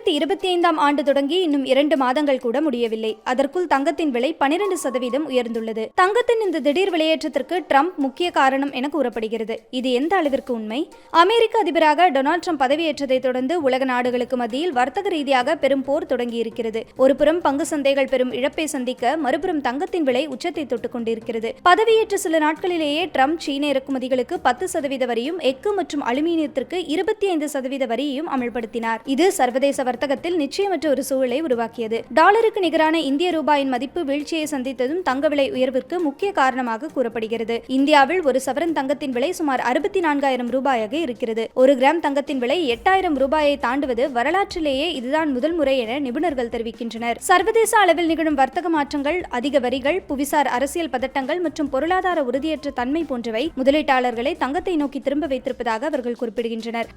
2025ஆம் ஆண்டு தொடங்கி இன்னும் 2 மாதங்கள் கூட முடியவில்லை. அதற்குள் தங்கத்தின் விலை 12% உயர்ந்துள்ளது. தங்கத்தின் இந்த திடீர் விலையேற்றத்திற்கு ட்ரம்ப் முக்கிய காரணம் என கூறப்படுகிறது. இது எந்த அளவிற்கு உண்மை? அமெரிக்க அதிபராக டொனால்ட் ட்ரம்ப் பதவியேற்றதை தொடர்ந்து உலக நாடுகளுக்கு மத்தியில் வர்த்தக ரீதியாக பெரும் போர் தொடங்கியிருக்கிறது. ஒருபுறம் பங்கு சந்தைகள் பெரும் இழப்பை சந்திக்க, மறுபுறம் தங்கத்தின் விலை உச்சத்தை தொட்டுக் கொண்டிருக்கிறது. பதவியேற்ற சில நாட்களிலேயே ட்ரம்ப் சீன இறக்குமதிகளுக்கு 10% வரியும், எஃகு மற்றும் அலுமினியத்திற்கு 25% வரியையும் அமல்படுத்தினார். இது சர்வதேச வர்த்தகத்தில் நிச்சயமற்ற ஒரு சூழலை உருவாக்கியது. டாலருக்கு நிகரான இந்திய ரூபாயின் மதிப்பு வீழ்ச்சியை சந்தித்ததும் தங்க விலை உயர்விற்கு முக்கிய காரணமாக கூறப்படுகிறது. இந்தியாவில் ஒரு சவரன் தங்கத்தின் விலை சுமார் 64,000 ரூபாயாக இருக்கிறது. 1 கிராம் தங்கத்தின் விலை 8,000 ரூபாயை தாண்டுவது வரலாற்றிலேயே இதுதான் முதல் முறை என நிபுணர்கள் தெரிவிக்கின்றனர். சர்வதேச அளவில் நிகழும் வர்த்தக மாற்றங்கள், அதிக வரிகள், புவிசார் அரசியல் பதட்டங்கள் மற்றும் பொருளாதார உறுதியற்ற தன்மை போன்றவை முதலீட்டாளர்களை தங்கத்தை நோக்கி திரும்ப வைத்திருப்பதாக அவர்கள் குறிப்பிடுகின்றனர்.